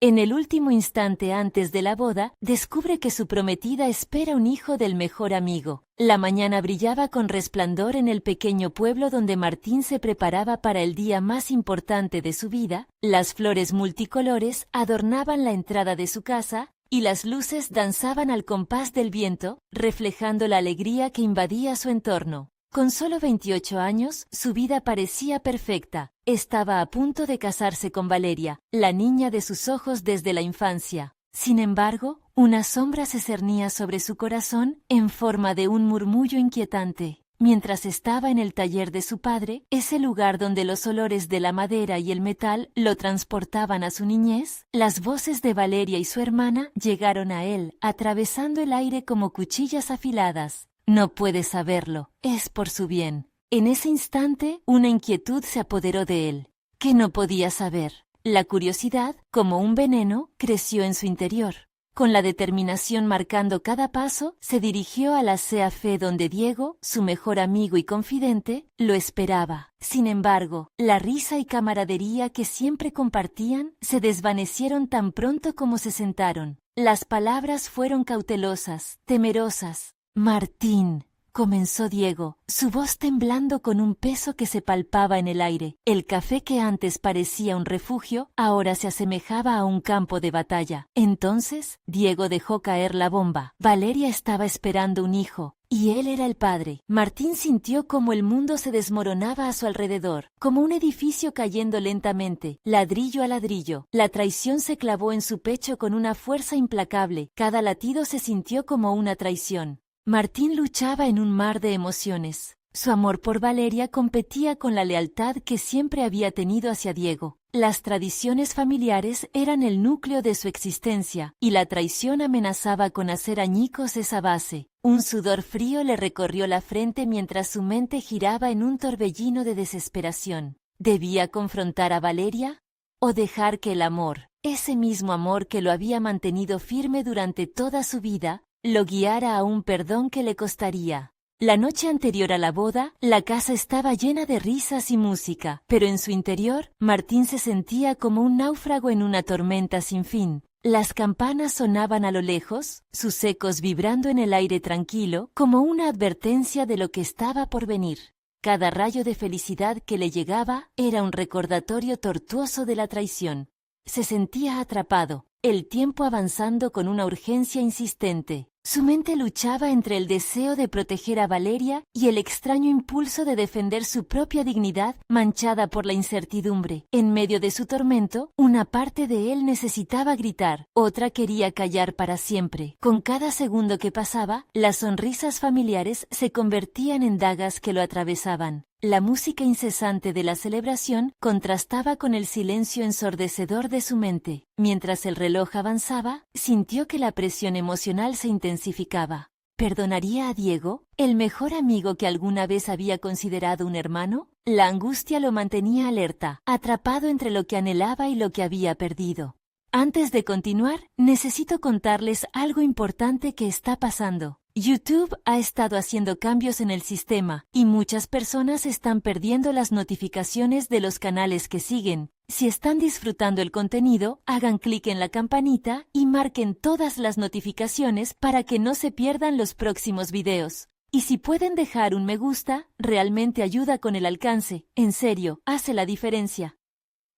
En el último instante antes de la boda, descubre que su prometida espera un hijo del mejor amigo. La mañana brillaba con resplandor en el pequeño pueblo donde Martín se preparaba para el día más importante de su vida. Las flores multicolores adornaban la entrada de su casa, y las luces danzaban al compás del viento, reflejando la alegría que invadía su entorno. Con solo 28 años, su vida parecía perfecta. Estaba a punto de casarse con Valeria, la niña de sus ojos desde la infancia. Sin embargo, una sombra se cernía sobre su corazón en forma de un murmullo inquietante. Mientras estaba en el taller de su padre, ese lugar donde los olores de la madera y el metal lo transportaban a su niñez, las voces de Valeria y su hermana llegaron a él, atravesando el aire como cuchillas afiladas. No puede saberlo, es por su bien. En ese instante, una inquietud se apoderó de él. ¿Qué no podía saber? La curiosidad, como un veneno, creció en su interior. Con la determinación marcando cada paso, se dirigió a la CAF donde Diego, su mejor amigo y confidente, lo esperaba. Sin embargo, la risa y camaradería que siempre compartían se desvanecieron tan pronto como se sentaron. Las palabras fueron cautelosas, temerosas. Martín, comenzó Diego, su voz temblando con un peso que se palpaba en el aire. El café que antes parecía un refugio, ahora se asemejaba a un campo de batalla. Entonces, Diego dejó caer la bomba. Valeria estaba esperando un hijo, y él era el padre. Martín sintió como el mundo se desmoronaba a su alrededor, como un edificio cayendo lentamente, ladrillo a ladrillo. La traición se clavó en su pecho con una fuerza implacable. Cada latido se sintió como una traición. Martín luchaba en un mar de emociones. Su amor por Valeria competía con la lealtad que siempre había tenido hacia Diego. Las tradiciones familiares eran el núcleo de su existencia, y la traición amenazaba con hacer añicos esa base. Un sudor frío le recorrió la frente mientras su mente giraba en un torbellino de desesperación. ¿Debía confrontar a Valeria? ¿O dejar que el amor, ese mismo amor que lo había mantenido firme durante toda su vida, lo guiara a un perdón que le costaría? La noche anterior a la boda, la casa estaba llena de risas y música, pero en su interior, Martín se sentía como un náufrago en una tormenta sin fin. Las campanas sonaban a lo lejos, sus ecos vibrando en el aire tranquilo, como una advertencia de lo que estaba por venir. Cada rayo de felicidad que le llegaba era un recordatorio tortuoso de la traición. Se sentía atrapado, el tiempo avanzando con una urgencia insistente. Su mente luchaba entre el deseo de proteger a Valeria y el extraño impulso de defender su propia dignidad manchada por la incertidumbre. En medio de su tormento, una parte de él necesitaba gritar, otra quería callar para siempre. Con cada segundo que pasaba, las sonrisas familiares se convertían en dagas que lo atravesaban. La música incesante de la celebración contrastaba con el silencio ensordecedor de su mente. Mientras el reloj avanzaba, sintió que la presión emocional se intensificaba. ¿Perdonaría a Diego, el mejor amigo que alguna vez había considerado un hermano? La angustia lo mantenía alerta, atrapado entre lo que anhelaba y lo que había perdido. Antes de continuar, necesito contarles algo importante que está pasando. YouTube ha estado haciendo cambios en el sistema, y muchas personas están perdiendo las notificaciones de los canales que siguen. Si están disfrutando el contenido, hagan clic en la campanita y marquen todas las notificaciones para que no se pierdan los próximos videos. Y si pueden dejar un me gusta, realmente ayuda con el alcance. En serio, hace la diferencia.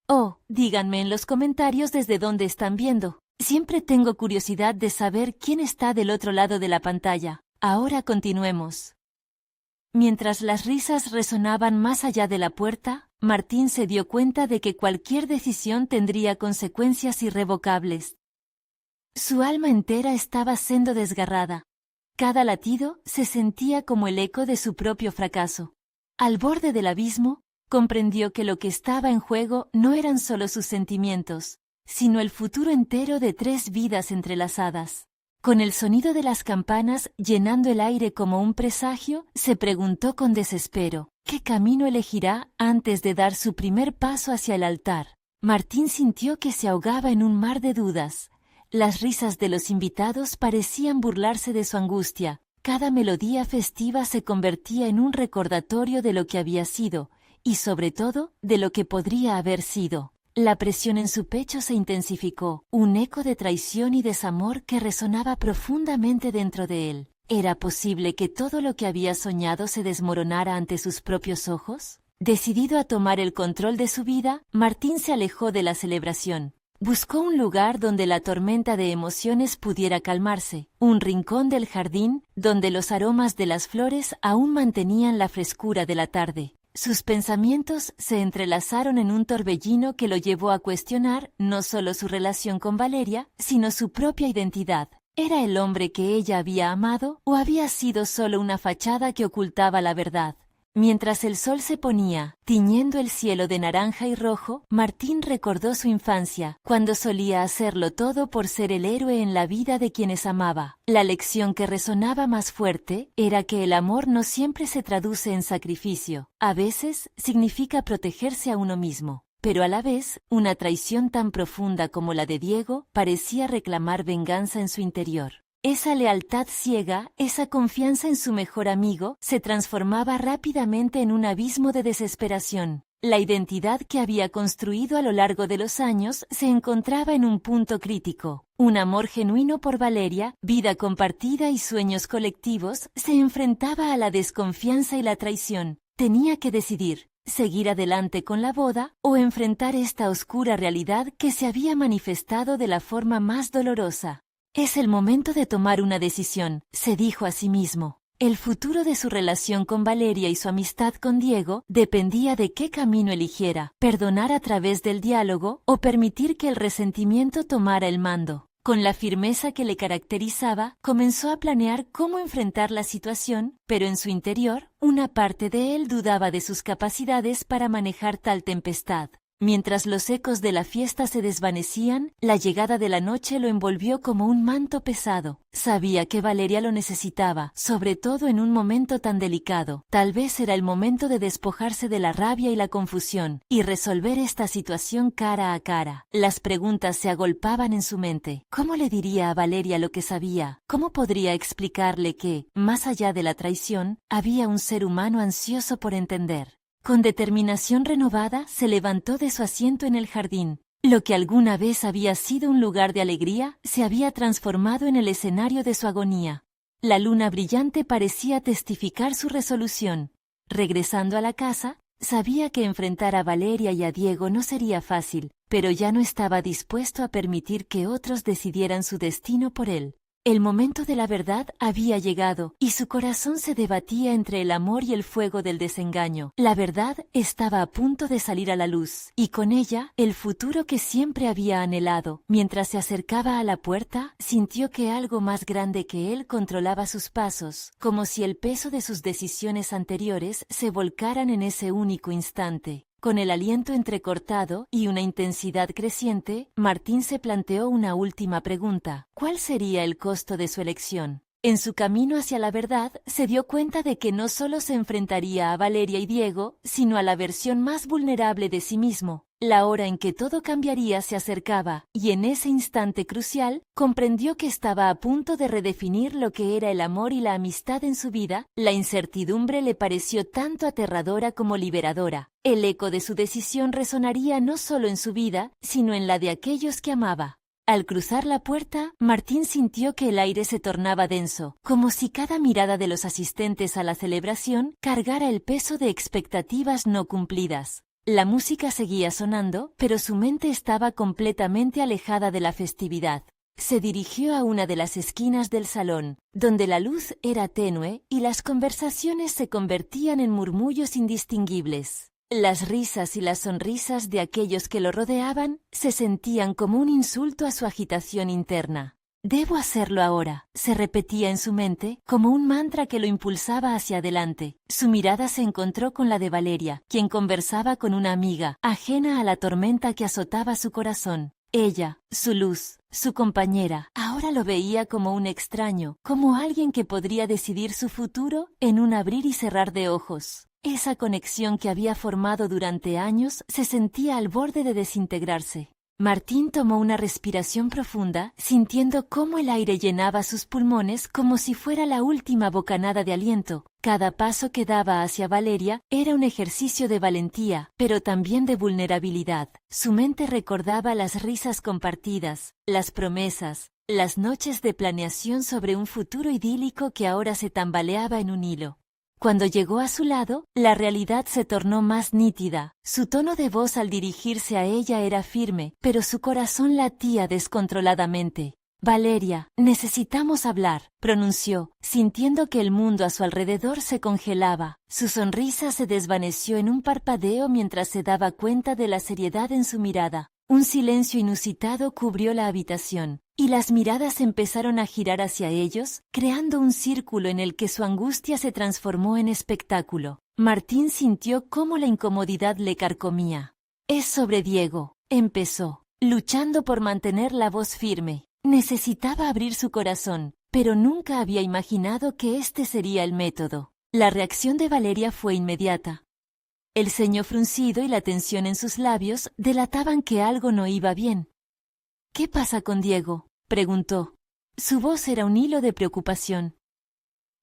Oh, díganme en los comentarios desde dónde están viendo. Siempre tengo curiosidad de saber quién está del otro lado de la pantalla. Ahora continuemos. Mientras las risas resonaban más allá de la puerta, Martín se dio cuenta de que cualquier decisión tendría consecuencias irrevocables. Su alma entera estaba siendo desgarrada. Cada latido se sentía como el eco de su propio fracaso. Al borde del abismo, comprendió que lo que estaba en juego no eran solo sus sentimientos, sino el futuro entero de 3 vidas entrelazadas. Con el sonido de las campanas llenando el aire como un presagio, se preguntó con desespero, ¿qué camino elegirá antes de dar su primer paso hacia el altar? Martín sintió que se ahogaba en un mar de dudas. Las risas de los invitados parecían burlarse de su angustia. Cada melodía festiva se convertía en un recordatorio de lo que había sido, y sobre todo, de lo que podría haber sido. La presión en su pecho se intensificó, un eco de traición y desamor que resonaba profundamente dentro de él. ¿Era posible que todo lo que había soñado se desmoronara ante sus propios ojos? Decidido a tomar el control de su vida, Martín se alejó de la celebración. Buscó un lugar donde la tormenta de emociones pudiera calmarse, un rincón del jardín donde los aromas de las flores aún mantenían la frescura de la tarde. Sus pensamientos se entrelazaron en un torbellino que lo llevó a cuestionar no solo su relación con Valeria, sino su propia identidad. ¿Era el hombre que ella había amado o había sido solo una fachada que ocultaba la verdad? Mientras el sol se ponía, tiñendo el cielo de naranja y rojo, Martín recordó su infancia, cuando solía hacerlo todo por ser el héroe en la vida de quienes amaba. La lección que resonaba más fuerte era que el amor no siempre se traduce en sacrificio. A veces significa protegerse a uno mismo. Pero a la vez, una traición tan profunda como la de Diego parecía reclamar venganza en su interior. Esa lealtad ciega, esa confianza en su mejor amigo, se transformaba rápidamente en un abismo de desesperación. La identidad que había construido a lo largo de los años se encontraba en un punto crítico. Un amor genuino por Valeria, vida compartida y sueños colectivos, se enfrentaba a la desconfianza y la traición. Tenía que decidir: seguir adelante con la boda o enfrentar esta oscura realidad que se había manifestado de la forma más dolorosa. Es el momento de tomar una decisión, se dijo a sí mismo. El futuro de su relación con Valeria y su amistad con Diego dependía de qué camino eligiera: perdonar a través del diálogo o permitir que el resentimiento tomara el mando. Con la firmeza que le caracterizaba, comenzó a planear cómo enfrentar la situación, pero en su interior, una parte de él dudaba de sus capacidades para manejar tal tempestad. Mientras los ecos de la fiesta se desvanecían, la llegada de la noche lo envolvió como un manto pesado. Sabía que Valeria lo necesitaba, sobre todo en un momento tan delicado. Tal vez era el momento de despojarse de la rabia y la confusión, y resolver esta situación cara a cara. Las preguntas se agolpaban en su mente. ¿Cómo le diría a Valeria lo que sabía? ¿Cómo podría explicarle que, más allá de la traición, había un ser humano ansioso por entender? Con determinación renovada, se levantó de su asiento en el jardín. Lo que alguna vez había sido un lugar de alegría, se había transformado en el escenario de su agonía. La luna brillante parecía testificar su resolución. Regresando a la casa, sabía que enfrentar a Valeria y a Diego no sería fácil, pero ya no estaba dispuesto a permitir que otros decidieran su destino por él. El momento de la verdad había llegado, y su corazón se debatía entre el amor y el fuego del desengaño. La verdad estaba a punto de salir a la luz, y con ella, el futuro que siempre había anhelado. Mientras se acercaba a la puerta, sintió que algo más grande que él controlaba sus pasos, como si el peso de sus decisiones anteriores se volcaran en ese único instante. Con el aliento entrecortado y una intensidad creciente, Martín se planteó una última pregunta: ¿cuál sería el costo de su elección? En su camino hacia la verdad, se dio cuenta de que no solo se enfrentaría a Valeria y Diego, sino a la versión más vulnerable de sí mismo. La hora en que todo cambiaría se acercaba, y en ese instante crucial, comprendió que estaba a punto de redefinir lo que era el amor y la amistad en su vida. La incertidumbre le pareció tanto aterradora como liberadora. El eco de su decisión resonaría no solo en su vida, sino en la de aquellos que amaba. Al cruzar la puerta, Martín sintió que el aire se tornaba denso, como si cada mirada de los asistentes a la celebración cargara el peso de expectativas no cumplidas. La música seguía sonando, pero su mente estaba completamente alejada de la festividad. Se dirigió a una de las esquinas del salón, donde la luz era tenue y las conversaciones se convertían en murmullos indistinguibles. Las risas y las sonrisas de aquellos que lo rodeaban se sentían como un insulto a su agitación interna. «Debo hacerlo ahora», se repetía en su mente, como un mantra que lo impulsaba hacia adelante. Su mirada se encontró con la de Valeria, quien conversaba con una amiga, ajena a la tormenta que azotaba su corazón. Ella, su luz, su compañera, ahora lo veía como un extraño, como alguien que podría decidir su futuro en un abrir y cerrar de ojos. Esa conexión que había formado durante años se sentía al borde de desintegrarse. Martín tomó una respiración profunda, sintiendo cómo el aire llenaba sus pulmones como si fuera la última bocanada de aliento. Cada paso que daba hacia Valeria era un ejercicio de valentía, pero también de vulnerabilidad. Su mente recordaba las risas compartidas, las promesas, las noches de planeación sobre un futuro idílico que ahora se tambaleaba en un hilo. Cuando llegó a su lado, la realidad se tornó más nítida. Su tono de voz al dirigirse a ella era firme, pero su corazón latía descontroladamente. «Valeria, necesitamos hablar», pronunció, sintiendo que el mundo a su alrededor se congelaba. Su sonrisa se desvaneció en un parpadeo mientras se daba cuenta de la seriedad en su mirada. Un silencio inusitado cubrió la habitación, y las miradas empezaron a girar hacia ellos, creando un círculo en el que su angustia se transformó en espectáculo. Martín sintió cómo la incomodidad le carcomía. «Es sobre Diego», empezó, luchando por mantener la voz firme. Necesitaba abrir su corazón, pero nunca había imaginado que este sería el método. La reacción de Valeria fue inmediata. El ceño fruncido y la tensión en sus labios delataban que algo no iba bien. «¿Qué pasa con Diego?», preguntó. Su voz era un hilo de preocupación.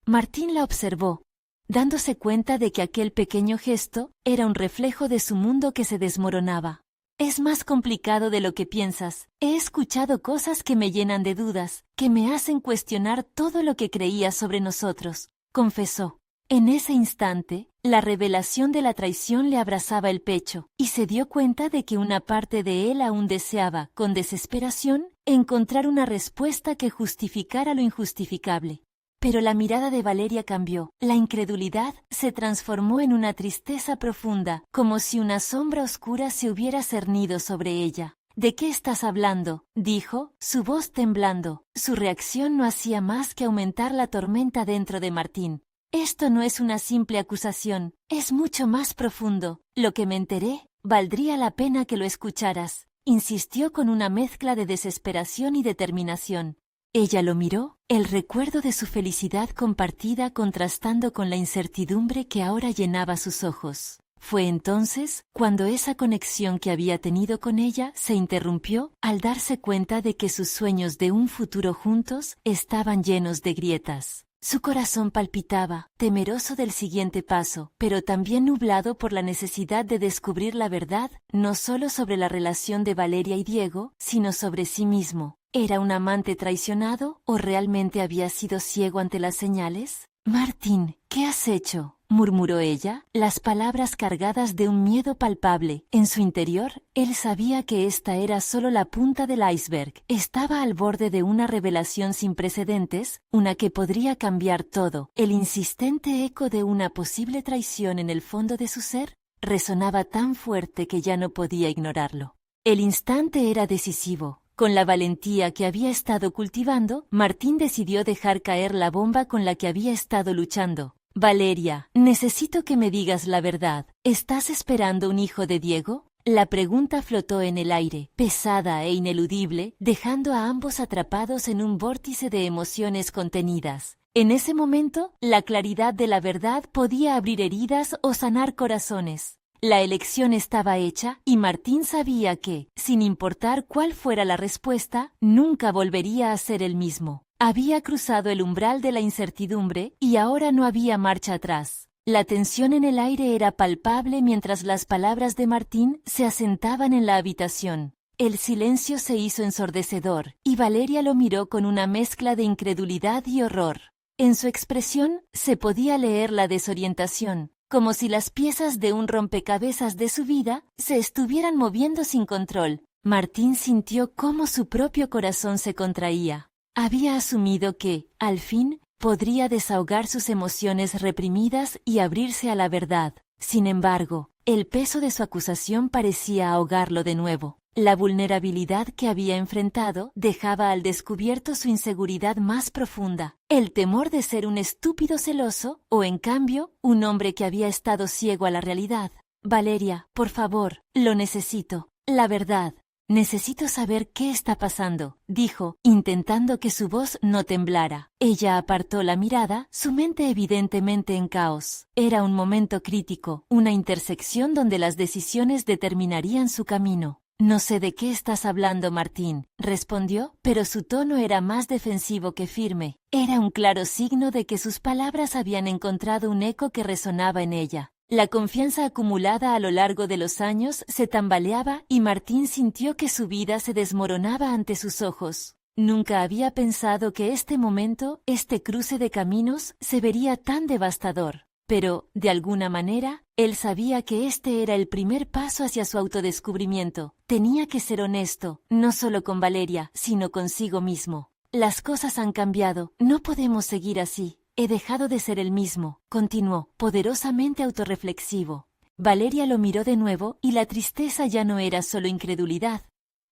Martín la observó, dándose cuenta de que aquel pequeño gesto era un reflejo de su mundo que se desmoronaba. «Es más complicado de lo que piensas. He escuchado cosas que me llenan de dudas, que me hacen cuestionar todo lo que creía sobre nosotros», confesó. En ese instante, la revelación de la traición le abrazaba el pecho, y se dio cuenta de que una parte de él aún deseaba, con desesperación, encontrar una respuesta que justificara lo injustificable. Pero la mirada de Valeria cambió. La incredulidad se transformó en una tristeza profunda, como si una sombra oscura se hubiera cernido sobre ella. «¿De qué estás hablando?», dijo, su voz temblando. Su reacción no hacía más que aumentar la tormenta dentro de Martín. «Esto no es una simple acusación, es mucho más profundo. Lo que me enteré, valdría la pena que lo escucharas», insistió con una mezcla de desesperación y determinación. Ella lo miró, el recuerdo de su felicidad compartida contrastando con la incertidumbre que ahora llenaba sus ojos. Fue entonces cuando esa conexión que había tenido con ella se interrumpió al darse cuenta de que sus sueños de un futuro juntos estaban llenos de grietas. Su corazón palpitaba, temeroso del siguiente paso, pero también nublado por la necesidad de descubrir la verdad, no solo sobre la relación de Valeria y Diego, sino sobre sí mismo. ¿Era un amante traicionado o realmente había sido ciego ante las señales? «Martín, ¿qué has hecho?», murmuró ella, las palabras cargadas de un miedo palpable. En su interior, él sabía que esta era solo la punta del iceberg. Estaba al borde de una revelación sin precedentes, una que podría cambiar todo. El insistente eco de una posible traición en el fondo de su ser resonaba tan fuerte que ya no podía ignorarlo. El instante era decisivo. Con la valentía que había estado cultivando, Martín decidió dejar caer la bomba con la que había estado luchando. «Valeria, necesito que me digas la verdad. ¿Estás esperando un hijo de Diego?». La pregunta flotó en el aire, pesada e ineludible, dejando a ambos atrapados en un vórtice de emociones contenidas. En ese momento, la claridad de la verdad podía abrir heridas o sanar corazones. La elección estaba hecha y Martín sabía que, sin importar cuál fuera la respuesta, nunca volvería a ser el mismo. Había cruzado el umbral de la incertidumbre y ahora no había marcha atrás. La tensión en el aire era palpable mientras las palabras de Martín se asentaban en la habitación. El silencio se hizo ensordecedor y Valeria lo miró con una mezcla de incredulidad y horror. En su expresión se podía leer la desorientación, como si las piezas de un rompecabezas de su vida se estuvieran moviendo sin control. Martín sintió cómo su propio corazón se contraía. Había asumido que, al fin, podría desahogar sus emociones reprimidas y abrirse a la verdad. Sin embargo, el peso de su acusación parecía ahogarlo de nuevo. La vulnerabilidad que había enfrentado dejaba al descubierto su inseguridad más profunda, el temor de ser un estúpido celoso o, en cambio, un hombre que había estado ciego a la realidad. «Valeria, por favor, lo necesito. La verdad. Necesito saber qué está pasando», dijo, intentando que su voz no temblara. Ella apartó la mirada, su mente evidentemente en caos. Era un momento crítico, una intersección donde las decisiones determinarían su camino. No sé de qué estás hablando, Martín, respondió, pero su tono era más defensivo que firme. Era un claro signo de que sus palabras habían encontrado un eco que resonaba en ella. La confianza acumulada a lo largo de los años se tambaleaba y Martín sintió que su vida se desmoronaba ante sus ojos. Nunca había pensado que este momento, este cruce de caminos, se vería tan devastador. Pero, de alguna manera, él sabía que este era el primer paso hacia su autodescubrimiento. Tenía que ser honesto, no solo con Valeria, sino consigo mismo. Las cosas han cambiado, no podemos seguir así. He dejado de ser el mismo, continuó, poderosamente autorreflexivo. Valeria lo miró de nuevo y la tristeza ya no era solo incredulidad.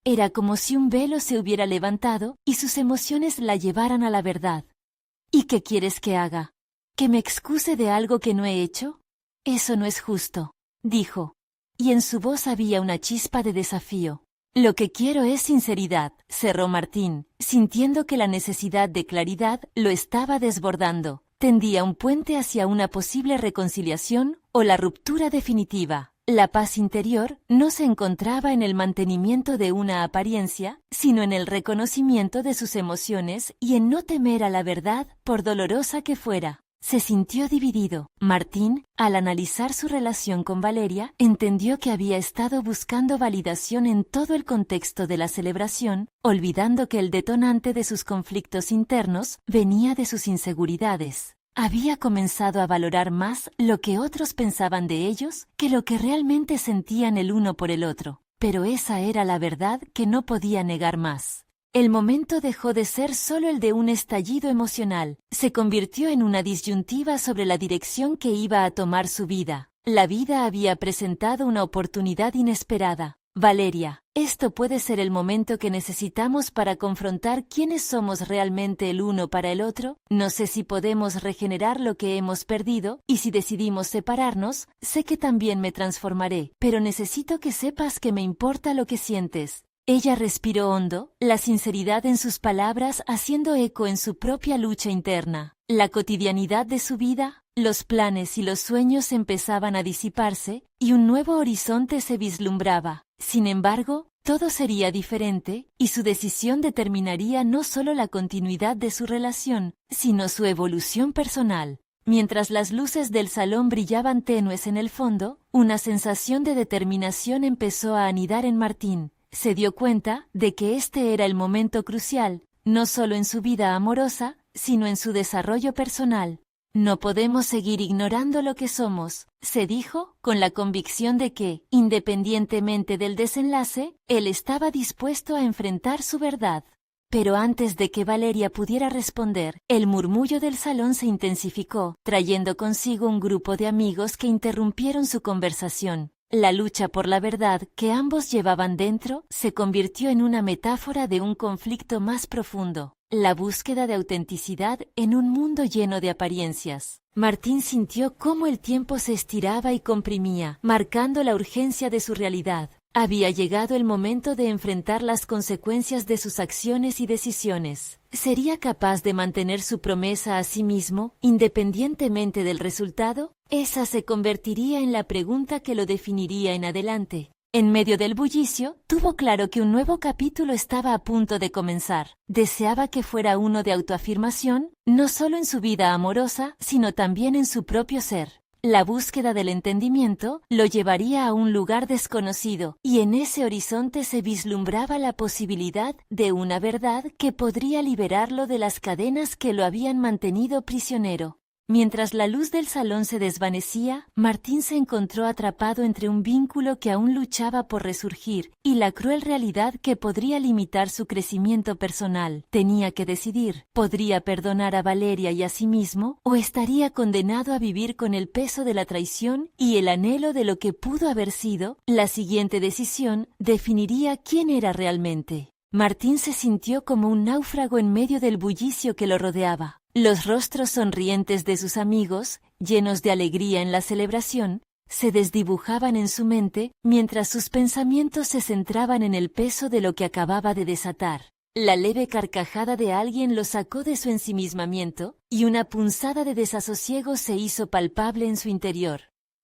Era como si un velo se hubiera levantado y sus emociones la llevaran a la verdad. ¿Y qué quieres que haga? ¿Que me excuse de algo que no he hecho? Eso no es justo, dijo. Y en su voz había una chispa de desafío. Lo que quiero es sinceridad, cerró Martín, sintiendo que la necesidad de claridad lo estaba desbordando. Tendía un puente hacia una posible reconciliación o la ruptura definitiva. La paz interior no se encontraba en el mantenimiento de una apariencia, sino en el reconocimiento de sus emociones y en no temer a la verdad, por dolorosa que fuera. Se sintió dividido. Martín, al analizar su relación con Valeria, entendió que había estado buscando validación en todo el contexto de la celebración, olvidando que el detonante de sus conflictos internos venía de sus inseguridades. Había comenzado a valorar más lo que otros pensaban de ellos que lo que realmente sentían el uno por el otro. Pero esa era la verdad que no podía negar más. El momento dejó de ser solo el de un estallido emocional, se convirtió en una disyuntiva sobre la dirección que iba a tomar su vida. La vida había presentado una oportunidad inesperada. Valeria, esto puede ser el momento que necesitamos para confrontar quiénes somos realmente el uno para el otro. No sé si podemos regenerar lo que hemos perdido, y si decidimos separarnos, sé que también me transformaré, pero necesito que sepas que me importa lo que sientes. Ella respiró hondo, la sinceridad en sus palabras haciendo eco en su propia lucha interna. La cotidianidad de su vida, los planes y los sueños empezaban a disiparse, y un nuevo horizonte se vislumbraba. Sin embargo, todo sería diferente, y su decisión determinaría no solo la continuidad de su relación, sino su evolución personal. Mientras las luces del salón brillaban tenues en el fondo, una sensación de determinación empezó a anidar en Martín. Se dio cuenta de que este era el momento crucial, no solo en su vida amorosa, sino en su desarrollo personal. No podemos seguir ignorando lo que somos, se dijo, con la convicción de que, independientemente del desenlace, él estaba dispuesto a enfrentar su verdad. Pero antes de que Valeria pudiera responder, el murmullo del salón se intensificó, trayendo consigo un grupo de amigos que interrumpieron su conversación. La lucha por la verdad que ambos llevaban dentro se convirtió en una metáfora de un conflicto más profundo, la búsqueda de autenticidad en un mundo lleno de apariencias. Martín sintió cómo el tiempo se estiraba y comprimía, marcando la urgencia de su realidad. Había llegado el momento de enfrentar las consecuencias de sus acciones y decisiones. ¿Sería capaz de mantener su promesa a sí mismo, independientemente del resultado? Esa se convertiría en la pregunta que lo definiría en adelante. En medio del bullicio, tuvo claro que un nuevo capítulo estaba a punto de comenzar. Deseaba que fuera uno de autoafirmación, no solo en su vida amorosa, sino también en su propio ser. La búsqueda del entendimiento lo llevaría a un lugar desconocido, y en ese horizonte se vislumbraba la posibilidad de una verdad que podría liberarlo de las cadenas que lo habían mantenido prisionero. Mientras la luz del salón se desvanecía, Martín se encontró atrapado entre un vínculo que aún luchaba por resurgir y la cruel realidad que podría limitar su crecimiento personal. Tenía que decidir, ¿podría perdonar a Valeria y a sí mismo, o estaría condenado a vivir con el peso de la traición y el anhelo de lo que pudo haber sido? La siguiente decisión definiría quién era realmente. Martín se sintió como un náufrago en medio del bullicio que lo rodeaba. Los rostros sonrientes de sus amigos, llenos de alegría en la celebración, se desdibujaban en su mente mientras sus pensamientos se centraban en el peso de lo que acababa de desatar. La leve carcajada de alguien lo sacó de su ensimismamiento, y una punzada de desasosiego se hizo palpable en su interior.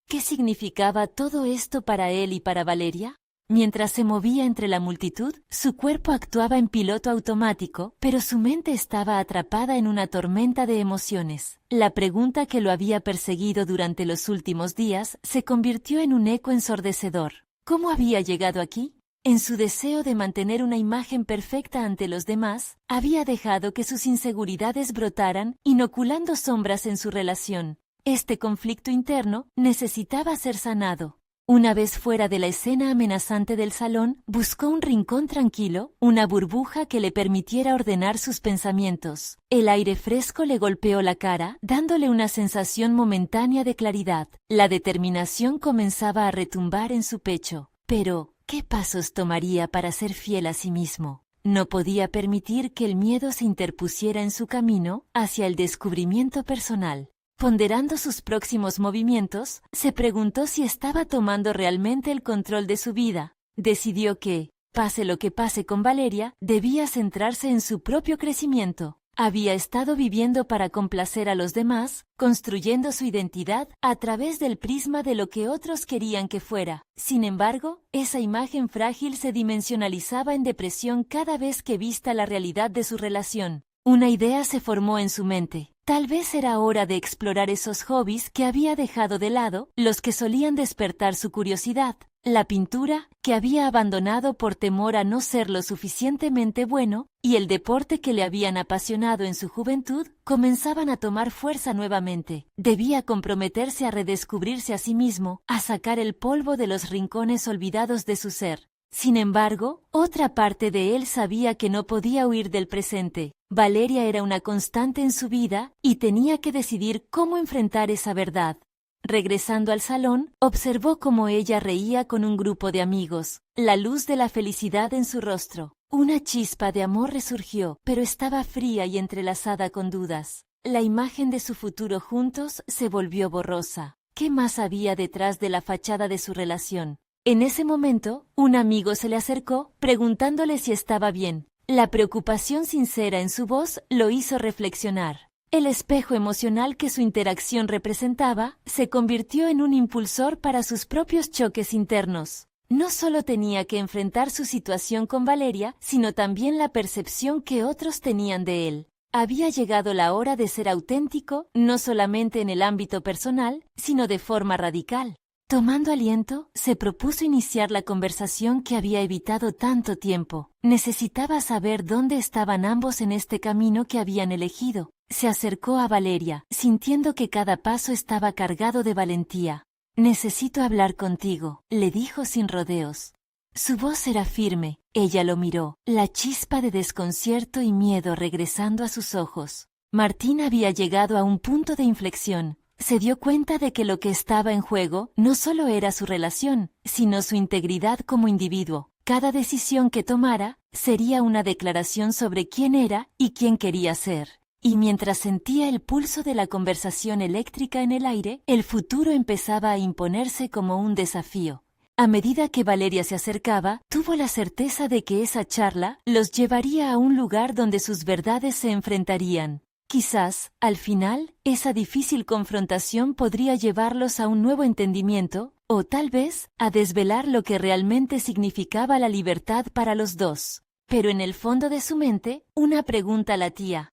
¿Qué significaba todo esto para él y para Valeria? Mientras se movía entre la multitud, su cuerpo actuaba en piloto automático, pero su mente estaba atrapada en una tormenta de emociones. La pregunta que lo había perseguido durante los últimos días se convirtió en un eco ensordecedor. ¿Cómo había llegado aquí? En su deseo de mantener una imagen perfecta ante los demás, había dejado que sus inseguridades brotaran, inoculando sombras en su relación. Este conflicto interno necesitaba ser sanado. Una vez fuera de la escena amenazante del salón, buscó un rincón tranquilo, una burbuja que le permitiera ordenar sus pensamientos. El aire fresco le golpeó la cara, dándole una sensación momentánea de claridad. La determinación comenzaba a retumbar en su pecho. Pero, ¿qué pasos tomaría para ser fiel a sí mismo? No podía permitir que el miedo se interpusiera en su camino hacia el descubrimiento personal. Ponderando sus próximos movimientos, se preguntó si estaba tomando realmente el control de su vida. Decidió que, pase lo que pase con Valeria, debía centrarse en su propio crecimiento. Había estado viviendo para complacer a los demás, construyendo su identidad a través del prisma de lo que otros querían que fuera. Sin embargo, esa imagen frágil se dimensionalizaba en depresión cada vez que vista la realidad de su relación. Una idea se formó en su mente. Tal vez era hora de explorar esos hobbies que había dejado de lado, los que solían despertar su curiosidad. La pintura, que había abandonado por temor a no ser lo suficientemente bueno, y el deporte que le habían apasionado en su juventud, comenzaban a tomar fuerza nuevamente. Debía comprometerse a redescubrirse a sí mismo, a sacar el polvo de los rincones olvidados de su ser. Sin embargo, otra parte de él sabía que no podía huir del presente. Valeria era una constante en su vida y tenía que decidir cómo enfrentar esa verdad. Regresando al salón, observó cómo ella reía con un grupo de amigos, la luz de la felicidad en su rostro. Una chispa de amor resurgió, pero estaba fría y entrelazada con dudas. La imagen de su futuro juntos se volvió borrosa. ¿Qué más había detrás de la fachada de su relación? En ese momento, un amigo se le acercó, preguntándole si estaba bien. La preocupación sincera en su voz lo hizo reflexionar. El espejo emocional que su interacción representaba se convirtió en un impulsor para sus propios choques internos. No solo tenía que enfrentar su situación con Valeria, sino también la percepción que otros tenían de él. Había llegado la hora de ser auténtico, no solamente en el ámbito personal, sino de forma radical. Tomando aliento, se propuso iniciar la conversación que había evitado tanto tiempo. Necesitaba saber dónde estaban ambos en este camino que habían elegido. Se acercó a Valeria, sintiendo que cada paso estaba cargado de valentía. «Necesito hablar contigo», le dijo sin rodeos. Su voz era firme. Ella lo miró, la chispa de desconcierto y miedo regresando a sus ojos. Martín había llegado a un punto de inflexión. Se dio cuenta de que lo que estaba en juego no solo era su relación, sino su integridad como individuo. Cada decisión que tomara sería una declaración sobre quién era y quién quería ser. Y mientras sentía el pulso de la conversación eléctrica en el aire, el futuro empezaba a imponerse como un desafío. A medida que Valeria se acercaba, tuvo la certeza de que esa charla los llevaría a un lugar donde sus verdades se enfrentarían. Quizás, al final, esa difícil confrontación podría llevarlos a un nuevo entendimiento, o tal vez, a desvelar lo que realmente significaba la libertad para los dos. Pero en el fondo de su mente, una pregunta latía.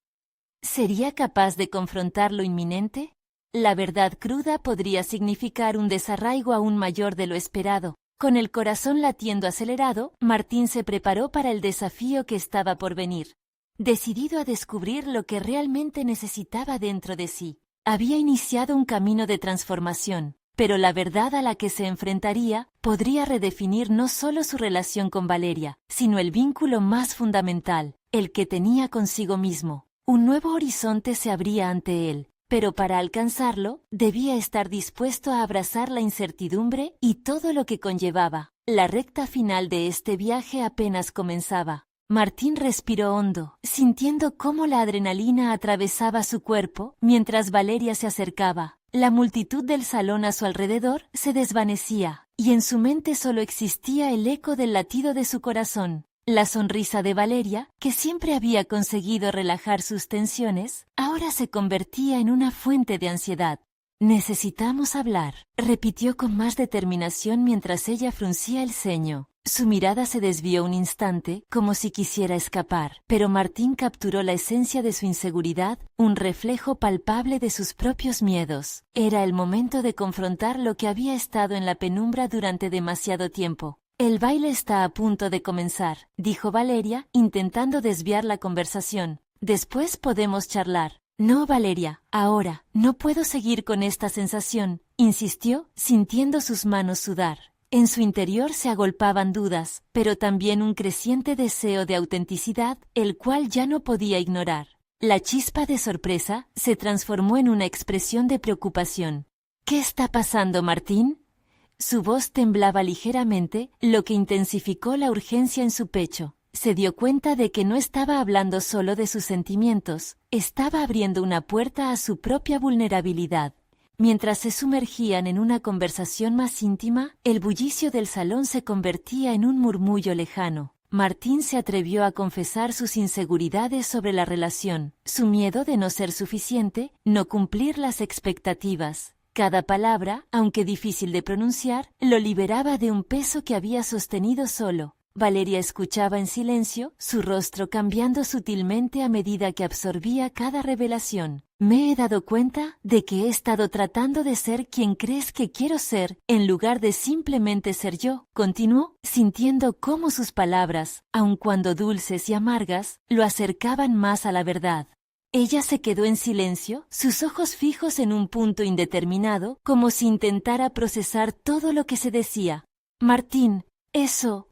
¿Sería capaz de confrontar lo inminente? La verdad cruda podría significar un desarraigo aún mayor de lo esperado. Con el corazón latiendo acelerado, Martín se preparó para el desafío que estaba por venir. Decidido a descubrir lo que realmente necesitaba dentro de sí. Había iniciado un camino de transformación, pero la verdad a la que se enfrentaría podría redefinir no solo su relación con Valeria, sino el vínculo más fundamental, el que tenía consigo mismo. Un nuevo horizonte se abría ante él, pero para alcanzarlo, debía estar dispuesto a abrazar la incertidumbre y todo lo que conllevaba. La recta final de este viaje apenas comenzaba. Martín respiró hondo, sintiendo cómo la adrenalina atravesaba su cuerpo mientras Valeria se acercaba. La multitud del salón a su alrededor se desvanecía, y en su mente solo existía el eco del latido de su corazón. La sonrisa de Valeria, que siempre había conseguido relajar sus tensiones, ahora se convertía en una fuente de ansiedad. «Necesitamos hablar», repitió con más determinación mientras ella fruncía el ceño. Su mirada se desvió un instante, como si quisiera escapar, pero Martín capturó la esencia de su inseguridad, un reflejo palpable de sus propios miedos. Era el momento de confrontar lo que había estado en la penumbra durante demasiado tiempo. El baile está a punto de comenzar, dijo Valeria, intentando desviar la conversación. Después podemos charlar. No, Valeria, ahora, no puedo seguir con esta sensación, insistió, sintiendo sus manos sudar. En su interior se agolpaban dudas, pero también un creciente deseo de autenticidad, el cual ya no podía ignorar. La chispa de sorpresa se transformó en una expresión de preocupación. ¿Qué está pasando, Martín? Su voz temblaba ligeramente, lo que intensificó la urgencia en su pecho. Se dio cuenta de que no estaba hablando solo de sus sentimientos, estaba abriendo una puerta a su propia vulnerabilidad. Mientras se sumergían en una conversación más íntima, el bullicio del salón se convertía en un murmullo lejano. Martín se atrevió a confesar sus inseguridades sobre la relación, su miedo de no ser suficiente, no cumplir las expectativas. Cada palabra, aunque difícil de pronunciar, lo liberaba de un peso que había sostenido solo. Valeria escuchaba en silencio, su rostro cambiando sutilmente a medida que absorbía cada revelación. Me he dado cuenta de que he estado tratando de ser quien crees que quiero ser, en lugar de simplemente ser yo, continuó, sintiendo cómo sus palabras, aun cuando dulces y amargas, lo acercaban más a la verdad. Ella se quedó en silencio, sus ojos fijos en un punto indeterminado, como si intentara procesar todo lo que se decía. Martín, eso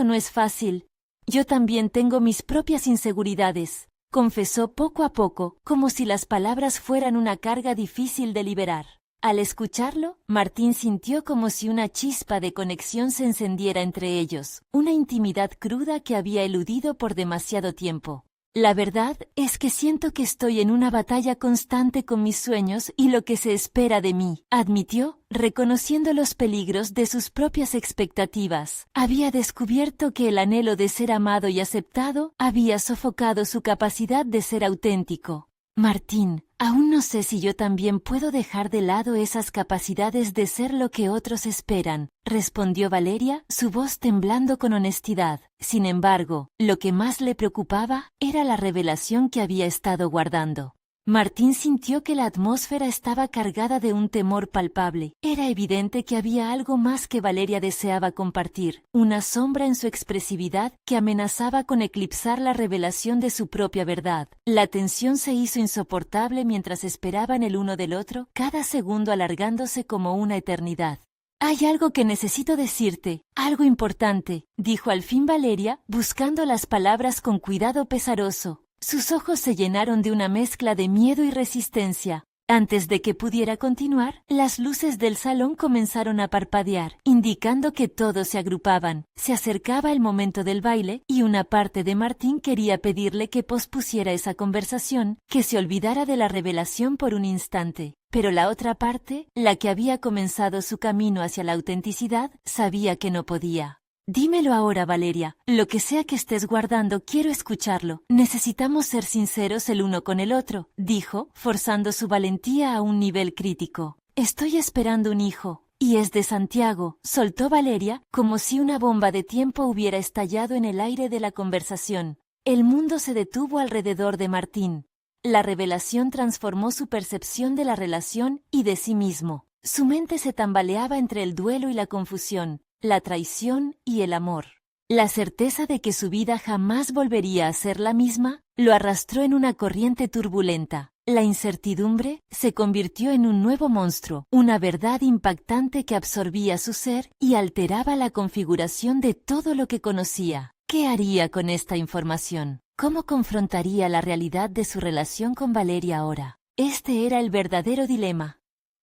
no es fácil. Yo también tengo mis propias inseguridades, confesó poco a poco, como si las palabras fueran una carga difícil de liberar. Al escucharlo, Martín sintió como si una chispa de conexión se encendiera entre ellos, una intimidad cruda que había eludido por demasiado tiempo. La verdad es que siento que estoy en una batalla constante con mis sueños y lo que se espera de mí, admitió, reconociendo los peligros de sus propias expectativas. Había descubierto que el anhelo de ser amado y aceptado había sofocado su capacidad de ser auténtico. Martín, aún no sé si yo también puedo dejar de lado esas capacidades de ser lo que otros esperan, respondió Valeria, su voz temblando con honestidad. Sin embargo, lo que más le preocupaba era la revelación que había estado guardando. Martín sintió que la atmósfera estaba cargada de un temor palpable. Era evidente que había algo más que Valeria deseaba compartir, una sombra en su expresividad que amenazaba con eclipsar la revelación de su propia verdad. La tensión se hizo insoportable mientras esperaban el uno del otro, cada segundo alargándose como una eternidad. Hay algo que necesito decirte, algo importante, dijo al fin Valeria, buscando las palabras con cuidado pesaroso. Sus ojos se llenaron de una mezcla de miedo y resistencia. Antes de que pudiera continuar, las luces del salón comenzaron a parpadear, indicando que todos se agrupaban. Se acercaba el momento del baile y una parte de Martín quería pedirle que pospusiera esa conversación, que se olvidara de la revelación por un instante. Pero la otra parte, la que había comenzado su camino hacia la autenticidad, sabía que no podía. Dímelo ahora, Valeria. Lo que sea que estés guardando, quiero escucharlo. Necesitamos ser sinceros el uno con el otro, dijo, forzando su valentía a un nivel crítico. Estoy esperando un hijo, y es de Santiago, soltó Valeria, como si una bomba de tiempo hubiera estallado en el aire de la conversación. El mundo se detuvo alrededor de Martín. La revelación transformó su percepción de la relación y de sí mismo. Su mente se tambaleaba entre el duelo y la confusión, la traición y el amor. La certeza de que su vida jamás volvería a ser la misma lo arrastró en una corriente turbulenta. La incertidumbre se convirtió en un nuevo monstruo, una verdad impactante que absorbía su ser y alteraba la configuración de todo lo que conocía. ¿Qué haría con esta información? ¿Cómo confrontaría la realidad de su relación con Valeria ahora? Este era el verdadero dilema.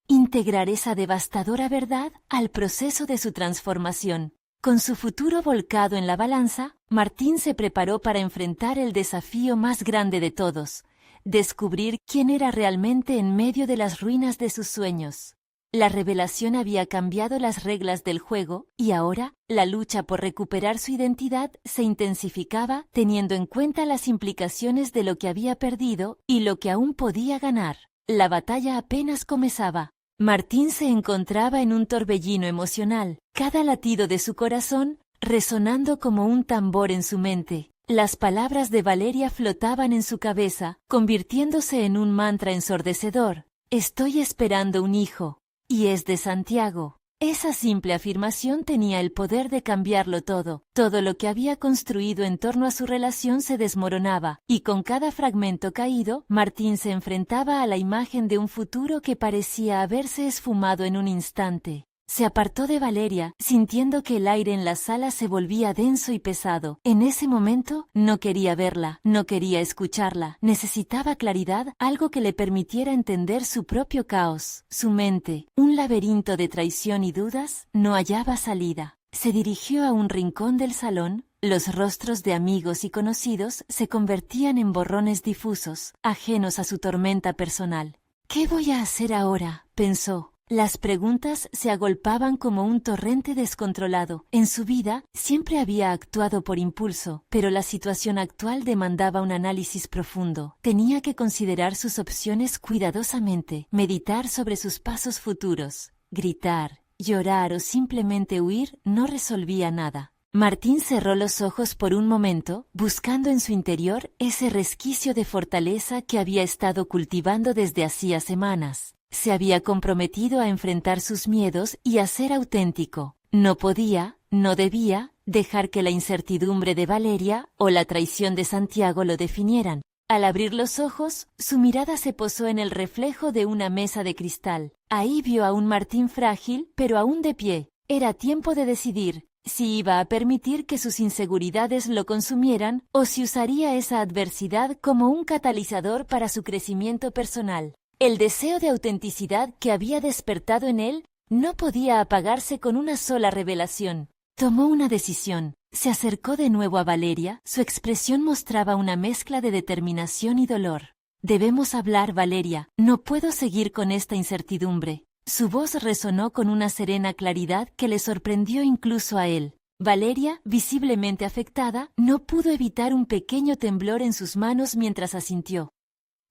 Integrar esa devastadora verdad al proceso de su transformación. Con su futuro volcado en la balanza, Martín se preparó para enfrentar el desafío más grande de todos, descubrir quién era realmente en medio de las ruinas de sus sueños. La revelación había cambiado las reglas del juego y ahora la lucha por recuperar su identidad se intensificaba teniendo en cuenta las implicaciones de lo que había perdido y lo que aún podía ganar. La batalla apenas comenzaba. Martín se encontraba en un torbellino emocional. Cada latido de su corazón resonando como un tambor en su mente. Las palabras de Valeria flotaban en su cabeza, convirtiéndose en un mantra ensordecedor. Estoy esperando un hijo. Y es de Santiago. Esa simple afirmación tenía el poder de cambiarlo todo. Todo lo que había construido en torno a su relación se desmoronaba, y con cada fragmento caído, Martín se enfrentaba a la imagen de un futuro que parecía haberse esfumado en un instante. Se apartó de Valeria, sintiendo que el aire en la sala se volvía denso y pesado. En ese momento, no quería verla, no quería escucharla. Necesitaba claridad, algo que le permitiera entender su propio caos. Su mente, un laberinto de traición y dudas, no hallaba salida. Se dirigió a un rincón del salón. Los rostros de amigos y conocidos se convertían en borrones difusos, ajenos a su tormenta personal. ¿Qué voy a hacer ahora?, pensó. Las preguntas se agolpaban como un torrente descontrolado. En su vida siempre había actuado por impulso, pero la situación actual demandaba un análisis profundo. Tenía que considerar sus opciones cuidadosamente, meditar sobre sus pasos futuros. Gritar, llorar o simplemente huir no resolvía nada. Martín cerró los ojos por un momento, buscando en su interior ese resquicio de fortaleza que había estado cultivando desde hacía semanas. Se había comprometido a enfrentar sus miedos y a ser auténtico. No podía, no debía, dejar que la incertidumbre de Valeria o la traición de Santiago lo definieran. Al abrir los ojos, su mirada se posó en el reflejo de una mesa de cristal. Ahí vio a un Martín frágil, pero aún de pie. Era tiempo de decidir si iba a permitir que sus inseguridades lo consumieran o si usaría esa adversidad como un catalizador para su crecimiento personal. El deseo de autenticidad que había despertado en él no podía apagarse con una sola revelación. Tomó una decisión. Se acercó de nuevo a Valeria. Su expresión mostraba una mezcla de determinación y dolor. Debemos hablar, Valeria. No puedo seguir con esta incertidumbre. Su voz resonó con una serena claridad que le sorprendió incluso a él. Valeria, visiblemente afectada, no pudo evitar un pequeño temblor en sus manos mientras asintió.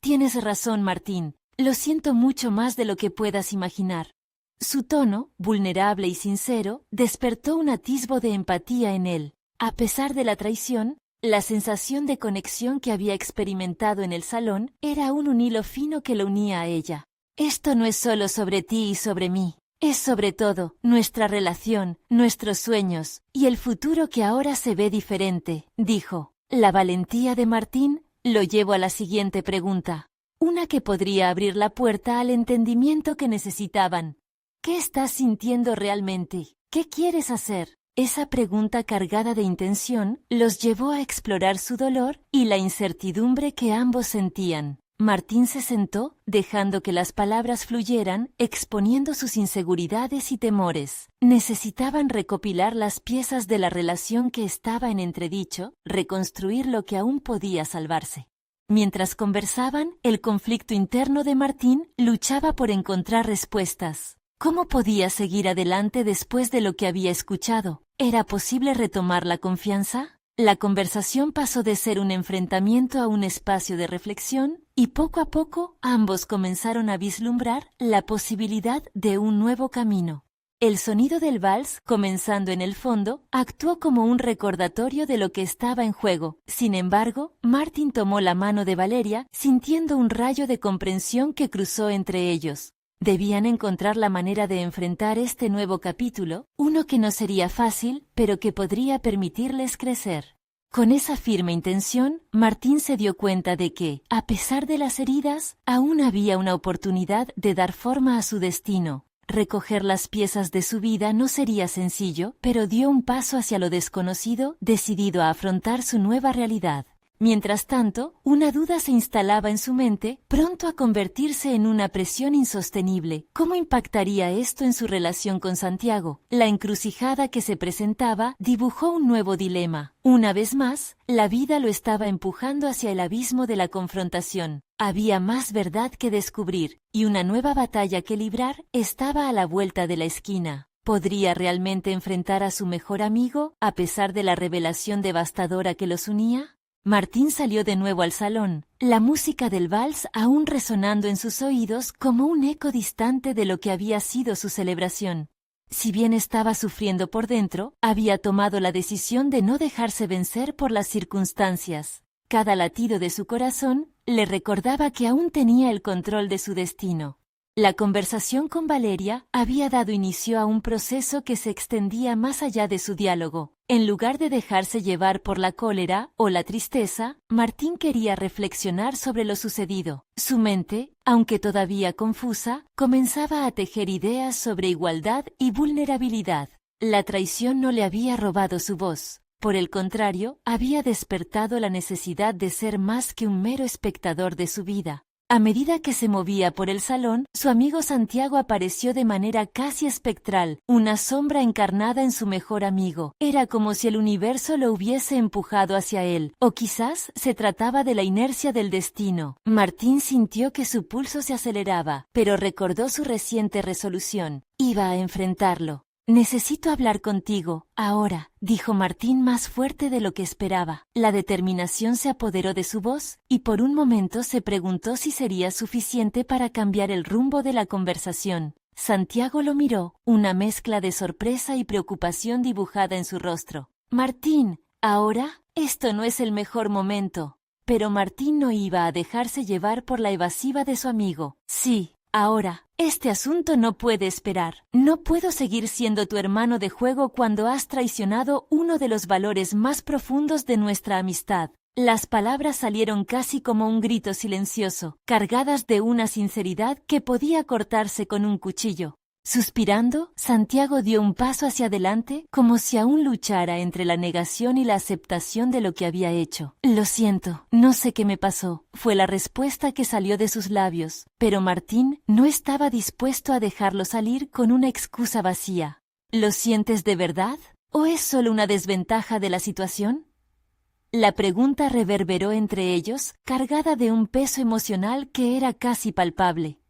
Tienes razón, Martín. Lo siento mucho más de lo que puedas imaginar. Su tono, vulnerable y sincero, despertó un atisbo de empatía en él. A pesar de la traición, la sensación de conexión que había experimentado en el salón era aún un hilo fino que lo unía a ella. Esto no es solo sobre ti y sobre mí. Es sobre todo nuestra relación, nuestros sueños y el futuro que ahora se ve diferente, dijo. La valentía de Martín lo llevó a la siguiente pregunta. Una que podría abrir la puerta al entendimiento que necesitaban. ¿Qué estás sintiendo realmente? ¿Qué quieres hacer? Esa pregunta cargada de intención los llevó a explorar su dolor y la incertidumbre que ambos sentían. Martín se sentó, dejando que las palabras fluyeran, exponiendo sus inseguridades y temores. Necesitaban recopilar las piezas de la relación que estaba en entredicho, reconstruir lo que aún podía salvarse. Mientras conversaban, el conflicto interno de Martín luchaba por encontrar respuestas. ¿Cómo podía seguir adelante después de lo que había escuchado? ¿Era posible retomar la confianza? La conversación pasó de ser un enfrentamiento a un espacio de reflexión, y poco a poco ambos comenzaron a vislumbrar la posibilidad de un nuevo camino. El sonido del vals, comenzando en el fondo, actuó como un recordatorio de lo que estaba en juego. Sin embargo, Martín tomó la mano de Valeria, sintiendo un rayo de comprensión que cruzó entre ellos. Debían encontrar la manera de enfrentar este nuevo capítulo, uno que no sería fácil, pero que podría permitirles crecer. Con esa firme intención, Martín se dio cuenta de que, a pesar de las heridas, aún había una oportunidad de dar forma a su destino. Recoger las piezas de su vida no sería sencillo, pero dio un paso hacia lo desconocido, decidido a afrontar su nueva realidad. Mientras tanto, una duda se instalaba en su mente, pronto a convertirse en una presión insostenible. ¿Cómo impactaría esto en su relación con Santiago? La encrucijada que se presentaba dibujó un nuevo dilema. Una vez más, la vida lo estaba empujando hacia el abismo de la confrontación. Había más verdad que descubrir, y una nueva batalla que librar estaba a la vuelta de la esquina. ¿Podría realmente enfrentar a su mejor amigo, a pesar de la revelación devastadora que los unía? Martín salió de nuevo al salón, la música del vals aún resonando en sus oídos como un eco distante de lo que había sido su celebración. Si bien estaba sufriendo por dentro, había tomado la decisión de no dejarse vencer por las circunstancias. Cada latido de su corazón le recordaba que aún tenía el control de su destino. La conversación con Valeria había dado inicio a un proceso que se extendía más allá de su diálogo. En lugar de dejarse llevar por la cólera o la tristeza, Martín quería reflexionar sobre lo sucedido. Su mente, aunque todavía confusa, comenzaba a tejer ideas sobre igualdad y vulnerabilidad. La traición no le había robado su voz. Por el contrario, había despertado la necesidad de ser más que un mero espectador de su vida. A medida que se movía por el salón, su amigo Santiago apareció de manera casi espectral, una sombra encarnada en su mejor amigo. Era como si el universo lo hubiese empujado hacia él, o quizás se trataba de la inercia del destino. Martín sintió que su pulso se aceleraba, pero recordó su reciente resolución. Iba a enfrentarlo. «Necesito hablar contigo, ahora», dijo Martín más fuerte de lo que esperaba. La determinación se apoderó de su voz, y por un momento se preguntó si sería suficiente para cambiar el rumbo de la conversación. Santiago lo miró, una mezcla de sorpresa y preocupación dibujada en su rostro. «Martín, ¿ahora? Esto no es el mejor momento». Pero Martín no iba a dejarse llevar por la evasiva de su amigo. «Sí, ahora. Este asunto no puede esperar. No puedo seguir siendo tu hermano de juego cuando has traicionado uno de los valores más profundos de nuestra amistad». Las palabras salieron casi como un grito silencioso, cargadas de una sinceridad que podía cortarse con un cuchillo. Suspirando, Santiago dio un paso hacia adelante, como si aún luchara entre la negación y la aceptación de lo que había hecho. «Lo siento, no sé qué me pasó», fue la respuesta que salió de sus labios, pero Martín no estaba dispuesto a dejarlo salir con una excusa vacía. «¿Lo sientes de verdad? ¿O es solo una desventaja de la situación?». La pregunta reverberó entre ellos, cargada de un peso emocional que era casi palpable.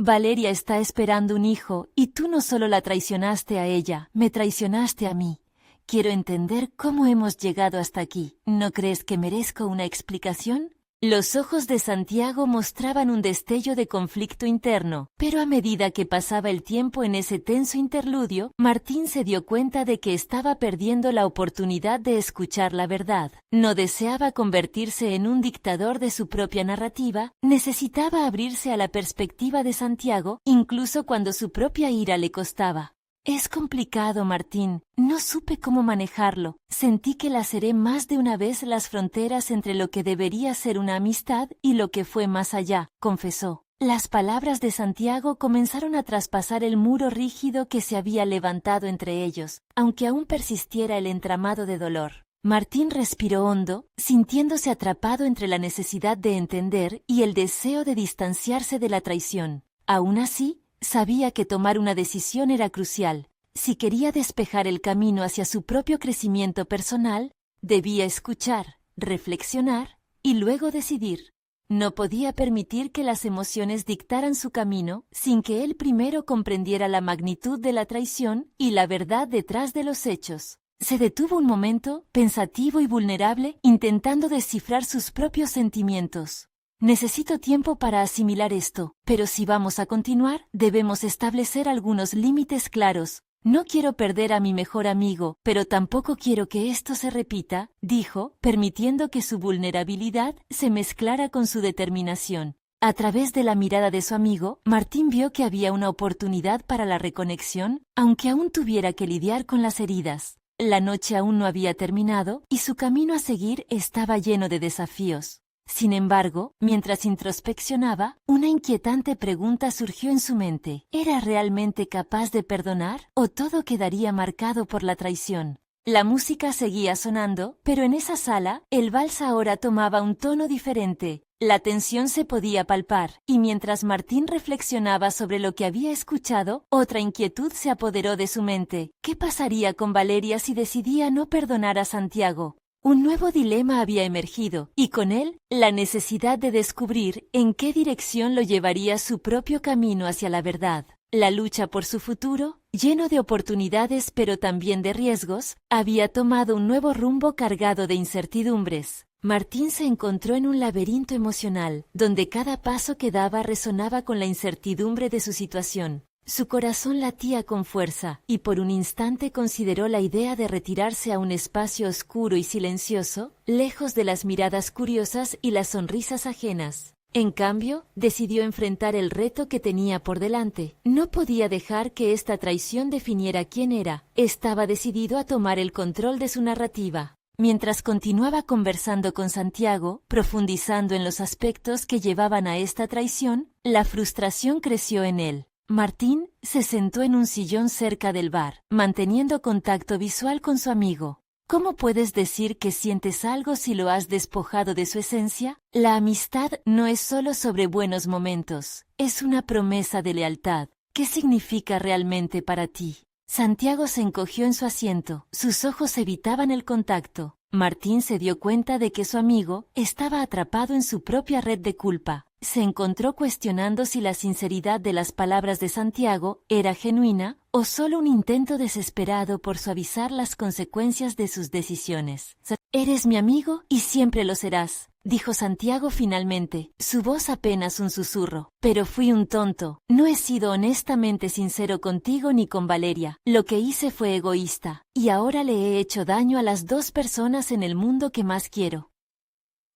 «Valeria está esperando un hijo, y tú no solo la traicionaste a ella, me traicionaste a mí. Quiero entender cómo hemos llegado hasta aquí. ¿No crees que merezco una explicación?». Los ojos de Santiago mostraban un destello de conflicto interno, pero a medida que pasaba el tiempo en ese tenso interludio, Martín se dio cuenta de que estaba perdiendo la oportunidad de escuchar la verdad. No deseaba convertirse en un dictador de su propia narrativa, necesitaba abrirse a la perspectiva de Santiago, incluso cuando su propia ira le costaba. «Es complicado, Martín. No supe cómo manejarlo. Sentí que laceré más de una vez las fronteras entre lo que debería ser una amistad y lo que fue más allá», confesó. Las palabras de Santiago comenzaron a traspasar el muro rígido que se había levantado entre ellos, aunque aún persistiera el entramado de dolor. Martín respiró hondo, sintiéndose atrapado entre la necesidad de entender y el deseo de distanciarse de la traición. Aún así, sabía que tomar una decisión era crucial. Si quería despejar el camino hacia su propio crecimiento personal, debía escuchar, reflexionar y luego decidir. No podía permitir que las emociones dictaran su camino sin que él primero comprendiera la magnitud de la traición y la verdad detrás de los hechos. Se detuvo un momento, pensativo y vulnerable, intentando descifrar sus propios sentimientos. «Necesito tiempo para asimilar esto, pero si vamos a continuar, debemos establecer algunos límites claros. No quiero perder a mi mejor amigo, pero tampoco quiero que esto se repita», dijo, permitiendo que su vulnerabilidad se mezclara con su determinación. A través de la mirada de su amigo, Martín vio que había una oportunidad para la reconexión, aunque aún tuviera que lidiar con las heridas. La noche aún no había terminado, y su camino a seguir estaba lleno de desafíos. Sin embargo, mientras introspeccionaba, una inquietante pregunta surgió en su mente. ¿Era realmente capaz de perdonar, o todo quedaría marcado por la traición? La música seguía sonando, pero en esa sala, el vals ahora tomaba un tono diferente. La tensión se podía palpar, y mientras Martín reflexionaba sobre lo que había escuchado, otra inquietud se apoderó de su mente. ¿Qué pasaría con Valeria si decidía no perdonar a Santiago? Un nuevo dilema había emergido, y con él, la necesidad de descubrir en qué dirección lo llevaría su propio camino hacia la verdad. La lucha por su futuro, lleno de oportunidades pero también de riesgos, había tomado un nuevo rumbo cargado de incertidumbres. Martín se encontró en un laberinto emocional, donde cada paso que daba resonaba con la incertidumbre de su situación. Su corazón latía con fuerza, y por un instante consideró la idea de retirarse a un espacio oscuro y silencioso, lejos de las miradas curiosas y las sonrisas ajenas. En cambio, decidió enfrentar el reto que tenía por delante. No podía dejar que esta traición definiera quién era. Estaba decidido a tomar el control de su narrativa. Mientras continuaba conversando con Santiago, profundizando en los aspectos que llevaban a esta traición, la frustración creció en él. Martín se sentó en un sillón cerca del bar, manteniendo contacto visual con su amigo. ¿Cómo puedes decir que sientes algo si lo has despojado de su esencia? La amistad no es solo sobre buenos momentos, es una promesa de lealtad. ¿Qué significa realmente para ti? Santiago se encogió en su asiento, sus ojos evitaban el contacto. Martín se dio cuenta de que su amigo estaba atrapado en su propia red de culpa. Se encontró cuestionando si la sinceridad de las palabras de Santiago era genuina o solo un intento desesperado por suavizar las consecuencias de sus decisiones. «Eres mi amigo y siempre lo serás», dijo Santiago finalmente, su voz apenas un susurro. «Pero fui un tonto. No he sido honestamente sincero contigo ni con Valeria. Lo que hice fue egoísta, y ahora le he hecho daño a las dos personas en el mundo que más quiero».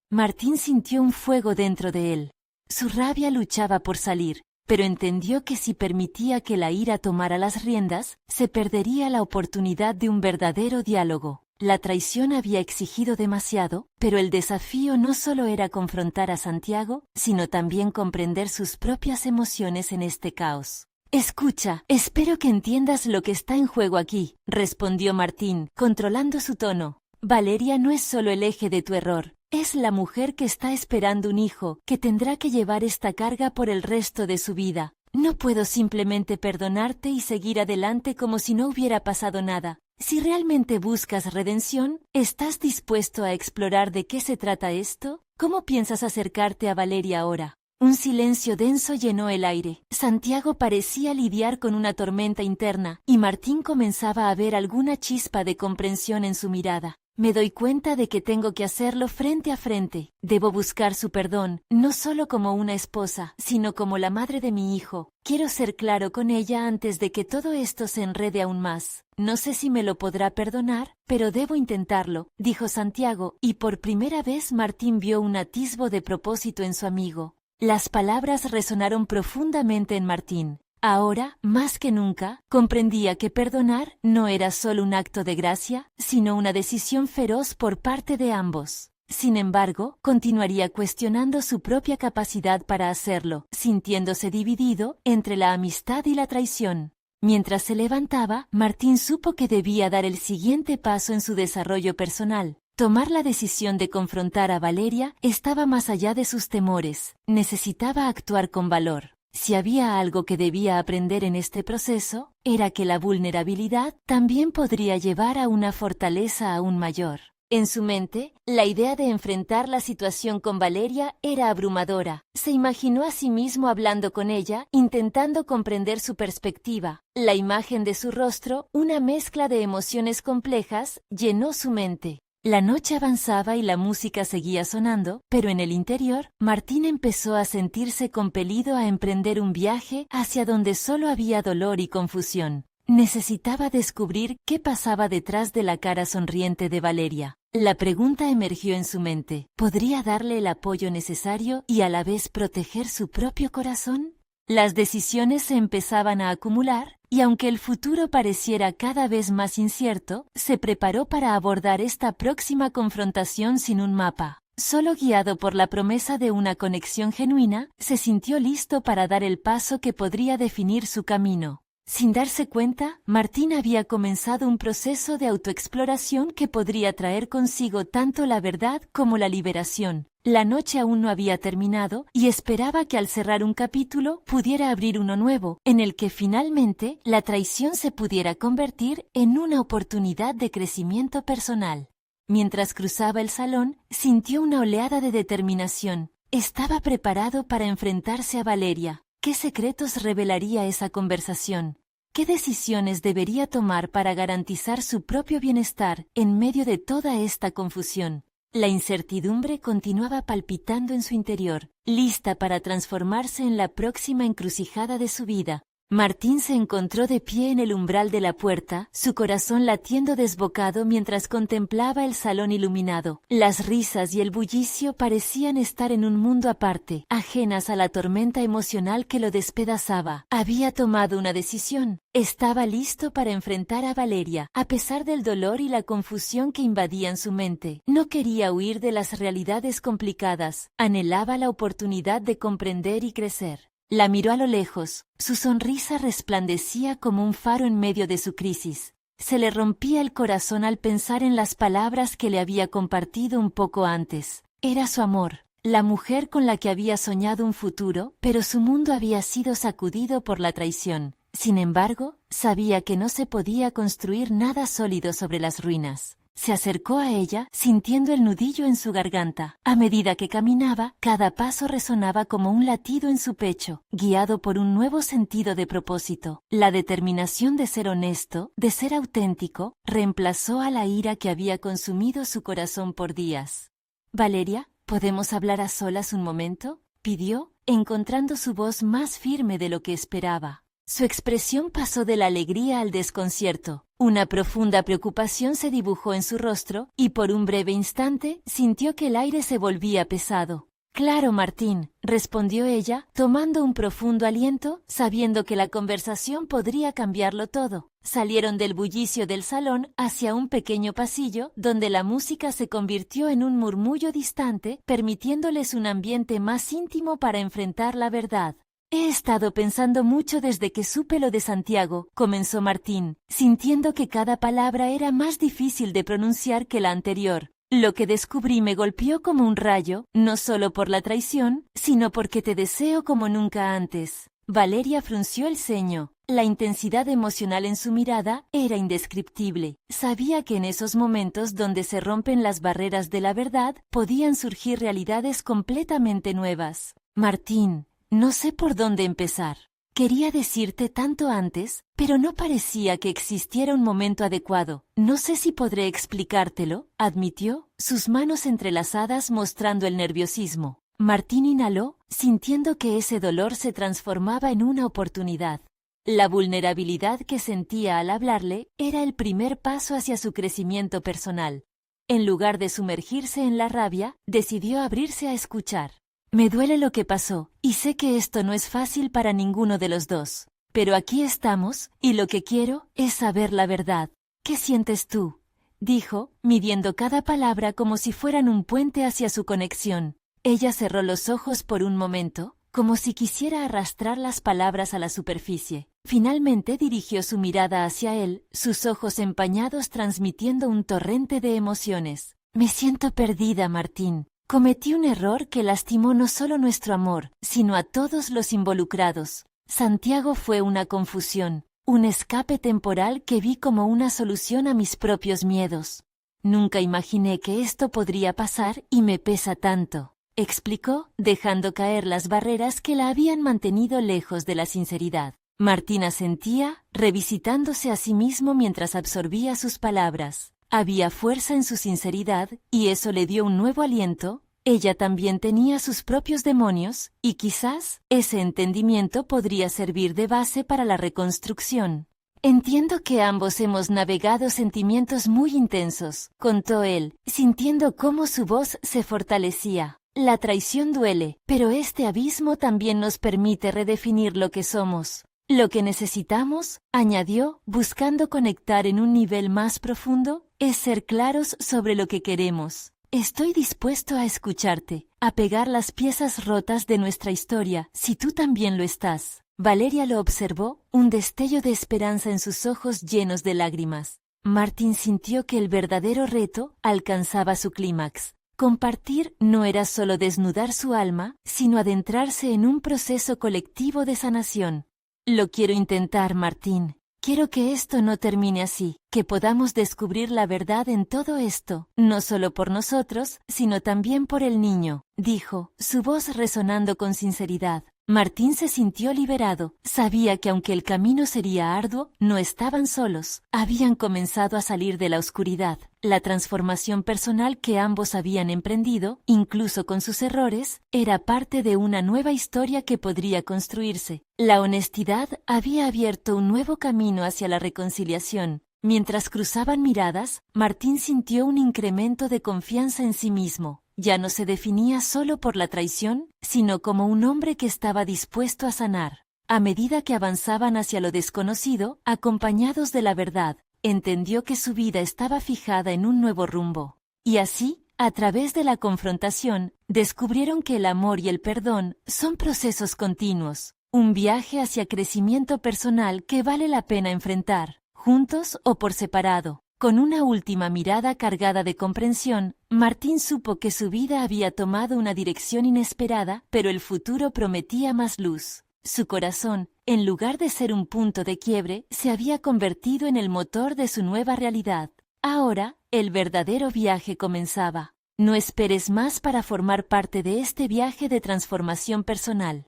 Martín sintió un fuego dentro de él. Su rabia luchaba por salir, pero entendió que si permitía que la ira tomara las riendas, se perdería la oportunidad de un verdadero diálogo. La traición había exigido demasiado, pero el desafío no solo era confrontar a Santiago, sino también comprender sus propias emociones en este caos. «Escucha, espero que entiendas lo que está en juego aquí», respondió Martín, controlando su tono. «Valeria no es solo el eje de tu error. Es la mujer que está esperando un hijo, que tendrá que llevar esta carga por el resto de su vida. No puedo simplemente perdonarte y seguir adelante como si no hubiera pasado nada. Si realmente buscas redención, ¿estás dispuesto a explorar de qué se trata esto? ¿Cómo piensas acercarte a Valeria ahora?» Un silencio denso llenó el aire. Santiago parecía lidiar con una tormenta interna, y Martín comenzaba a ver alguna chispa de comprensión en su mirada. «Me doy cuenta de que tengo que hacerlo frente a frente. Debo buscar su perdón, no solo como una esposa, sino como la madre de mi hijo. Quiero ser claro con ella antes de que todo esto se enrede aún más. No sé si me lo podrá perdonar, pero debo intentarlo», dijo Santiago, y por primera vez Martín vio un atisbo de propósito en su amigo. Las palabras resonaron profundamente en Martín. Ahora, más que nunca, comprendía que perdonar no era solo un acto de gracia, sino una decisión feroz por parte de ambos. Sin embargo, continuaría cuestionando su propia capacidad para hacerlo, sintiéndose dividido entre la amistad y la traición. Mientras se levantaba, Martín supo que debía dar el siguiente paso en su desarrollo personal. Tomar la decisión de confrontar a Valeria estaba más allá de sus temores. Necesitaba actuar con valor. Si había algo que debía aprender en este proceso, era que la vulnerabilidad también podría llevar a una fortaleza aún mayor. En su mente, la idea de enfrentar la situación con Valeria era abrumadora. Se imaginó a sí mismo hablando con ella, intentando comprender su perspectiva. La imagen de su rostro, una mezcla de emociones complejas, llenó su mente. La noche avanzaba y la música seguía sonando, pero en el interior, Martín empezó a sentirse compelido a emprender un viaje hacia donde solo había dolor y confusión. Necesitaba descubrir qué pasaba detrás de la cara sonriente de Valeria. La pregunta emergió en su mente. ¿Podría darle el apoyo necesario y a la vez proteger su propio corazón? Las decisiones se empezaban a acumular, y aunque el futuro pareciera cada vez más incierto, se preparó para abordar esta próxima confrontación sin un mapa. Solo guiado por la promesa de una conexión genuina, se sintió listo para dar el paso que podría definir su camino. Sin darse cuenta, Martín había comenzado un proceso de autoexploración que podría traer consigo tanto la verdad como la liberación. La noche aún no había terminado y esperaba que al cerrar un capítulo pudiera abrir uno nuevo, en el que finalmente la traición se pudiera convertir en una oportunidad de crecimiento personal. Mientras cruzaba el salón, sintió una oleada de determinación. Estaba preparado para enfrentarse a Valeria. ¿Qué secretos revelaría esa conversación? ¿Qué decisiones debería tomar para garantizar su propio bienestar en medio de toda esta confusión? La incertidumbre continuaba palpitando en su interior, lista para transformarse en la próxima encrucijada de su vida. Martín se encontró de pie en el umbral de la puerta, su corazón latiendo desbocado mientras contemplaba el salón iluminado. Las risas y el bullicio parecían estar en un mundo aparte, ajenas a la tormenta emocional que lo despedazaba. Había tomado una decisión. Estaba listo para enfrentar a Valeria, a pesar del dolor y la confusión que invadían su mente. No quería huir de las realidades complicadas, anhelaba la oportunidad de comprender y crecer. La miró a lo lejos, su sonrisa resplandecía como un faro en medio de su crisis. Se le rompía el corazón al pensar en las palabras que le había compartido un poco antes. Era su amor, la mujer con la que había soñado un futuro, pero su mundo había sido sacudido por la traición. Sin embargo, sabía que no se podía construir nada sólido sobre las ruinas. Se acercó a ella, sintiendo el nudillo en su garganta. A medida que caminaba, cada paso resonaba como un latido en su pecho, guiado por un nuevo sentido de propósito. La determinación de ser honesto, de ser auténtico, reemplazó a la ira que había consumido su corazón por días. «Valeria, ¿podemos hablar a solas un momento?», pidió, encontrando su voz más firme de lo que esperaba. Su expresión pasó de la alegría al desconcierto. Una profunda preocupación se dibujó en su rostro, y por un breve instante sintió que el aire se volvía pesado. «Claro, Martín», respondió ella, tomando un profundo aliento, sabiendo que la conversación podría cambiarlo todo. Salieron del bullicio del salón hacia un pequeño pasillo, donde la música se convirtió en un murmullo distante, permitiéndoles un ambiente más íntimo para enfrentar la verdad. «He estado pensando mucho desde que supe lo de Santiago», comenzó Martín, sintiendo que cada palabra era más difícil de pronunciar que la anterior. «Lo que descubrí me golpeó como un rayo, no solo por la traición, sino porque te deseo como nunca antes». Valeria frunció el ceño. La intensidad emocional en su mirada era indescriptible. Sabía que en esos momentos donde se rompen las barreras de la verdad, podían surgir realidades completamente nuevas. «Martín, no sé por dónde empezar. Quería decirte tanto antes, pero no parecía que existiera un momento adecuado. No sé si podré explicártelo», admitió, sus manos entrelazadas mostrando el nerviosismo. Martín inhaló, sintiendo que ese dolor se transformaba en una oportunidad. La vulnerabilidad que sentía al hablarle era el primer paso hacia su crecimiento personal. En lugar de sumergirse en la rabia, decidió abrirse a escuchar. «Me duele lo que pasó, y sé que esto no es fácil para ninguno de los dos. Pero aquí estamos, y lo que quiero es saber la verdad. ¿Qué sientes tú?», dijo, midiendo cada palabra como si fueran un puente hacia su conexión. Ella cerró los ojos por un momento, como si quisiera arrastrar las palabras a la superficie. Finalmente dirigió su mirada hacia él, sus ojos empañados transmitiendo un torrente de emociones. «Me siento perdida, Martín. Cometí un error que lastimó no solo nuestro amor, sino a todos los involucrados. Santiago fue una confusión, un escape temporal que vi como una solución a mis propios miedos. Nunca imaginé que esto podría pasar y me pesa tanto», explicó, dejando caer las barreras que la habían mantenido lejos de la sinceridad. Martín asentía, revisitándose a sí mismo mientras absorbía sus palabras. Había fuerza en su sinceridad, y eso le dio un nuevo aliento. Ella también tenía sus propios demonios, y quizás ese entendimiento podría servir de base para la reconstrucción. «Entiendo que ambos hemos navegado sentimientos muy intensos», contó él, sintiendo cómo su voz se fortalecía. «La traición duele, pero este abismo también nos permite redefinir lo que somos. Lo que necesitamos», añadió, buscando conectar en un nivel más profundo, «es ser claros sobre lo que queremos. Estoy dispuesto a escucharte, a pegar las piezas rotas de nuestra historia, si tú también lo estás». Valeria lo observó, un destello de esperanza en sus ojos llenos de lágrimas. Martín sintió que el verdadero reto alcanzaba su clímax. Compartir no era solo desnudar su alma, sino adentrarse en un proceso colectivo de sanación. «Lo quiero intentar, Martín. Quiero que esto no termine así, que podamos descubrir la verdad en todo esto, no solo por nosotros, sino también por el niño», dijo, su voz resonando con sinceridad. Martín se sintió liberado. Sabía que aunque el camino sería arduo, no estaban solos. Habían comenzado a salir de la oscuridad. La transformación personal que ambos habían emprendido, incluso con sus errores, era parte de una nueva historia que podría construirse. La honestidad había abierto un nuevo camino hacia la reconciliación. Mientras cruzaban miradas, Martín sintió un incremento de confianza en sí mismo. Ya no se definía solo por la traición, sino como un hombre que estaba dispuesto a sanar. A medida que avanzaban hacia lo desconocido, acompañados de la verdad, entendió que su vida estaba fijada en un nuevo rumbo. Y así, a través de la confrontación, descubrieron que el amor y el perdón son procesos continuos, un viaje hacia crecimiento personal que vale la pena enfrentar, juntos o por separado. Con una última mirada cargada de comprensión, Martín supo que su vida había tomado una dirección inesperada, pero el futuro prometía más luz. Su corazón, en lugar de ser un punto de quiebre, se había convertido en el motor de su nueva realidad. Ahora, el verdadero viaje comenzaba. No esperes más para formar parte de este viaje de transformación personal.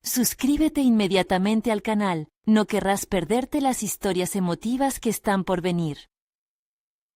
Suscríbete inmediatamente al canal, no querrás perderte las historias emotivas que están por venir.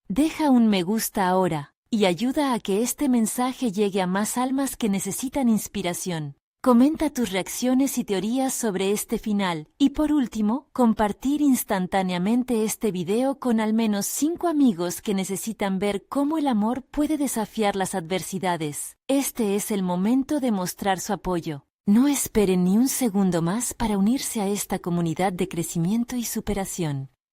Deja un me gusta ahora, y ayuda a que este mensaje llegue a más almas que necesitan inspiración. Comenta tus reacciones y teorías sobre este final, y por último, compartir instantáneamente este video con al menos 5 amigos que necesitan ver cómo el amor puede desafiar las adversidades. Este es el momento de mostrar su apoyo. No esperen ni un segundo más para unirse a esta comunidad de crecimiento y superación.